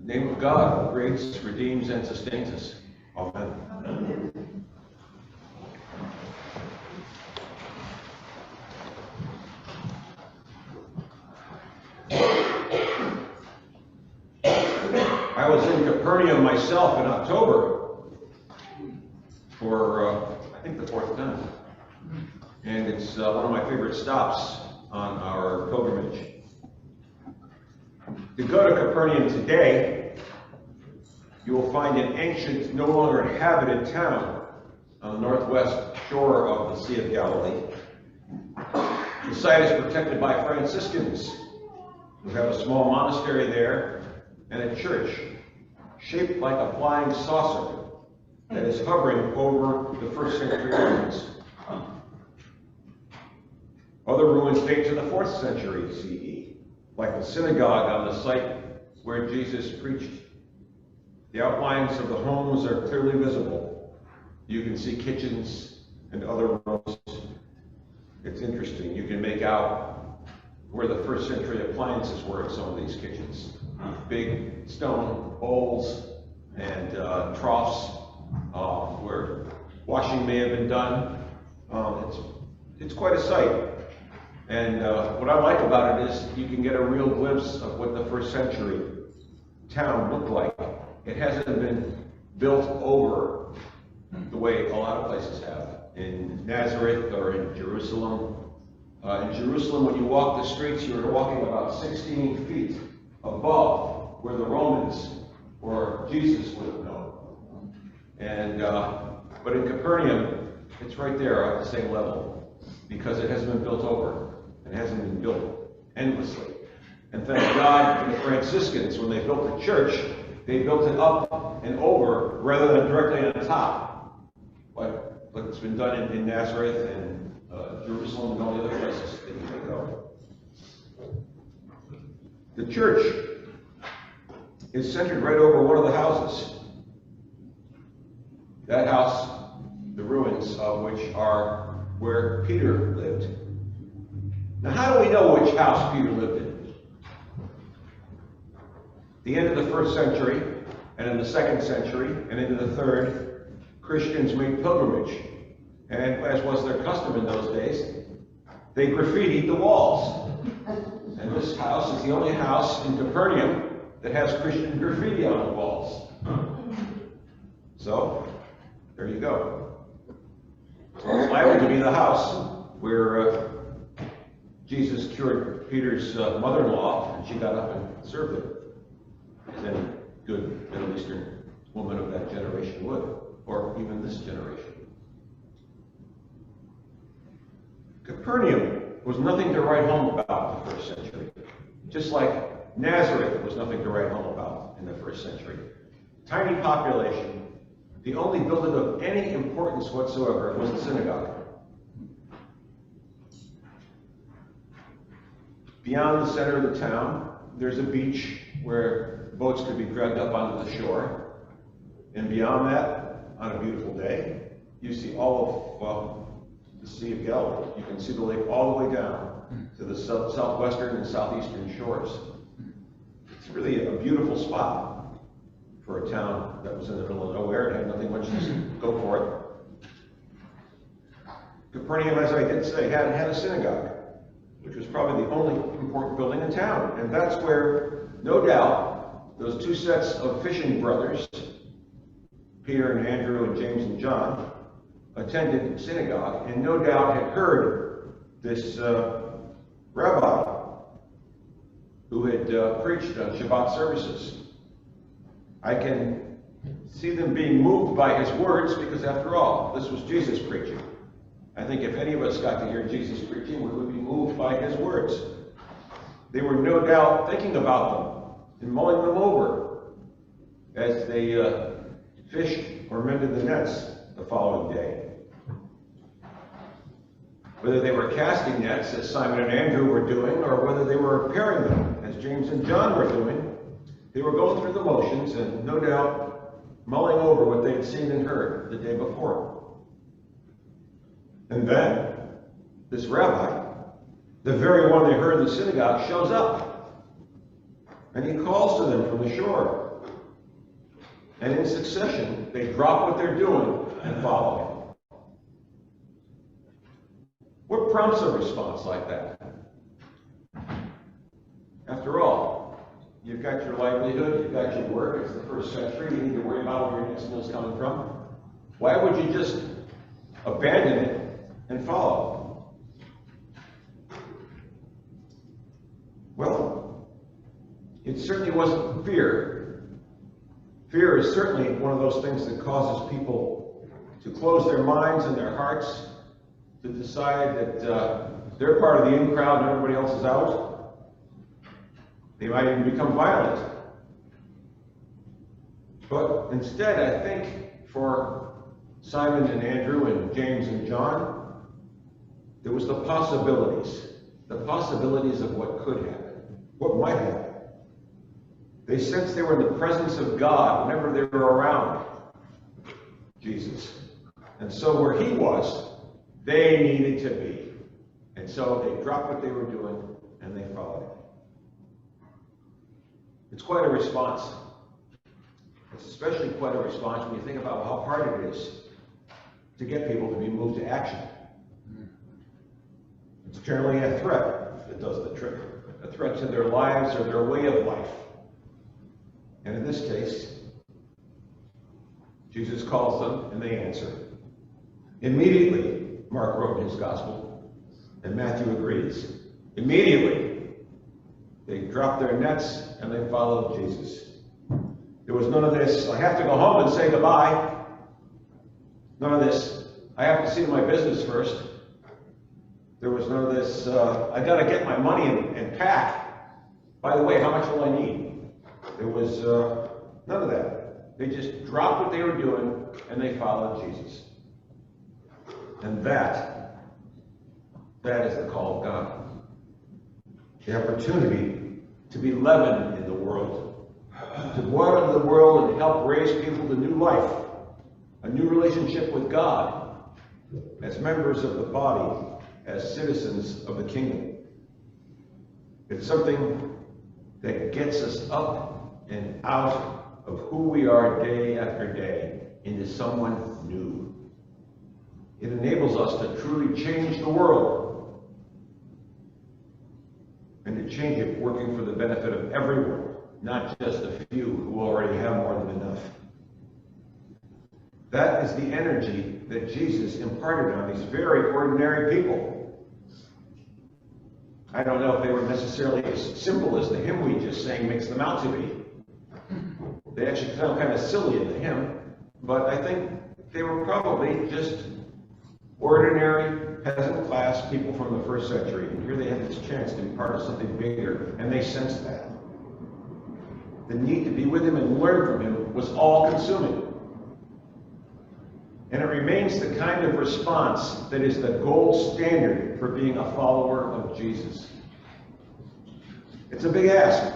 the name of God who creates, redeems, and sustains us. Amen. Amen. I was in Capernaum myself in October for, I think, the fourth time. And it's one of my favorite stops on our pilgrimage. To go to Capernaum today, you will find an ancient, no longer inhabited town on the northwest shore of the Sea of Galilee. The site is protected by Franciscans who have a small monastery there and a church shaped like a flying saucer that is hovering over the first century ruins. Other ruins date to the 4th century CE, like the synagogue on the site where Jesus preached. The outlines of the homes are clearly visible. You can see kitchens and other rooms. It's interesting. You can make out where the 1st century appliances were in some of these kitchens. Big stone bowls and troughs where washing may have been done. It's quite a sight. And what I like about it is you can get a real glimpse of what the 1st century town looked like. It hasn't been built over the way a lot of places have. In Nazareth or in Jerusalem. In Jerusalem, when you walk the streets, you're walking about 16 feet above where the Romans or Jesus would have known. And but in Capernaum, it's right there at the same level because it hasn't been built over. It hasn't been built endlessly. And thank God for the Franciscans, when they built the church, they built it up and over rather than directly on top, like it's been done in Nazareth and Jerusalem and all the other places that you may go. The church is centered right over one of the houses. That house, the ruins of which are where Peter lived. Now, how do we know which house Peter lived in? The end of the 1st century, and in the 2nd century, and into the 3rd, Christians made pilgrimage. And as was their custom in those days, they graffitied the walls. And this house is the only house in Capernaum that has Christian graffiti on the walls. So, there you go. So it's liable to be the house where Jesus cured Peter's mother-in-law, and she got up and served him, as any good Middle Eastern woman of that generation would, or even this generation. Capernaum was nothing to write home about in the 1st century, just like Nazareth was nothing to write home about in the 1st century. Tiny population. The only building of any importance whatsoever was the synagogue. Beyond the center of the town, there's a beach where boats could be dragged up onto the shore. And beyond that, on a beautiful day, you see all of the Sea of Galilee. You can see the lake all the way down to the southwestern and southeastern shores. It's really a beautiful spot for a town that was in the middle of nowhere and had nothing much to go for it. Capernaum, as I did say, had a synagogue, which was probably the only important building in town. And that's where, no doubt, those 2 sets of fishing brothers, Peter and Andrew and James and John, attended synagogue and no doubt had heard this rabbi who had preached on Shabbat services. I can see them being moved by his words because, after all, this was Jesus preaching. I think if any of us got to hear Jesus preaching, we would be moved by his words. They were no doubt thinking about them and mulling them over as they fished or mended the nets the following day. Whether they were casting nets, as Simon and Andrew were doing, or whether they were repairing them, as James and John were doing, they were going through the motions and no doubt mulling over what they had seen and heard the day before. And then, this rabbi, the very one they heard in the synagogue, shows up. And he calls to them from the shore. And in succession, they drop what they're doing and follow him. What prompts a response like that? After all, you've got your livelihood, you've got your work, it's the first century, you need to worry about where your next meal's coming from. Why would you just abandon it and follow? Well, it certainly wasn't fear. Fear is certainly one of those things that causes people to close their minds and their hearts, to decide that they're part of the in crowd and everybody else is out. They might even become violent. But instead, I think for Simon and Andrew and James and John, there was the possibilities of what could happen, what might happen. They sensed they were in the presence of God whenever they were around Jesus. And so where he was, they needed to be. And so they dropped what they were doing and they followed him. It's quite a response. It's especially quite a response when you think about how hard it is to get people to be moved to action. It's generally a threat that does the trick. A threat to their lives or their way of life. And in this case, Jesus calls them and they answer. Immediately, Mark wrote in his gospel, and Matthew agrees. Immediately, they dropped their nets and they followed Jesus. There was none of this, I have to go home and say goodbye. None of this, I have to see to my business first. There was none of this, I got to get my money and pack. By the way, how much will I need? There was none of that. They just dropped what they were doing and they followed Jesus. And that is the call of God. The opportunity to be leaven in the world, to go out into the world and help raise people to new life, a new relationship with God, as members of the body, as citizens of the kingdom. It's something that gets us up and out of who we are day after day into someone new. It enables us to truly change the world. And to change it working for the benefit of everyone, not just a few who already have more than enough. That is the energy that Jesus imparted on these very ordinary people. I don't know if they were necessarily as simple as the hymn we just sang makes them out to be. They actually sound kind of silly in the hymn, but I think they were probably just ordinary peasant class people from the first century. And here they had this chance to be part of something bigger, and they sensed that. The need to be with him and learn from him was all-consuming. And it remains the kind of response that is the gold standard for being a follower of Jesus. It's a big ask.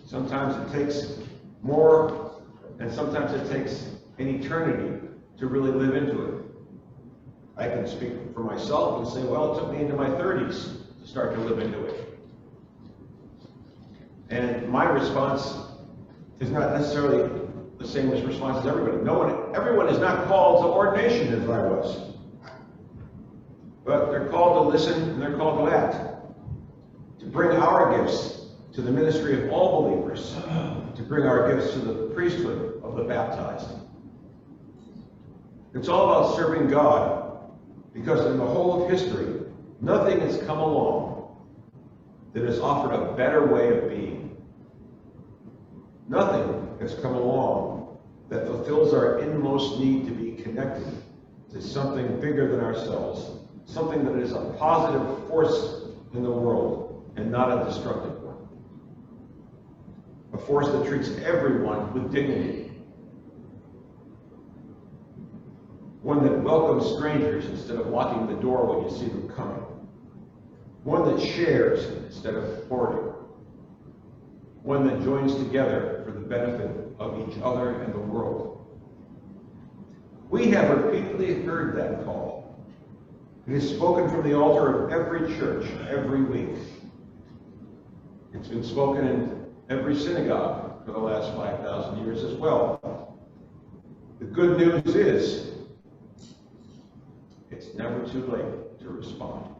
Sometimes it takes more, and sometimes it takes an eternity to really live into it. I can speak for myself and say, well, it took me into my 30s to start to live into it. And my response is not necessarily the same as response as everybody. Everyone is not called to ordination as I was. But they're called to listen and they're called to act. To bring our gifts to the ministry of all believers. To bring our gifts to the priesthood of the baptized. It's all about serving God. Because in the whole of history, nothing has come along that has offered a better way of being. Nothing has come along that fulfills our inmost need to be connected to something bigger than ourselves, something that is a positive force in the world and not a destructive one. A force that treats everyone with dignity. One that welcomes strangers instead of locking the door when you see them coming. One that shares instead of hoarding. One that joins together for the benefit of each other and the world. We have repeatedly heard that call. It is spoken from the altar of every church every week. It's been spoken in every synagogue for the last 5,000 years as well. The good news is, it's never too late to respond.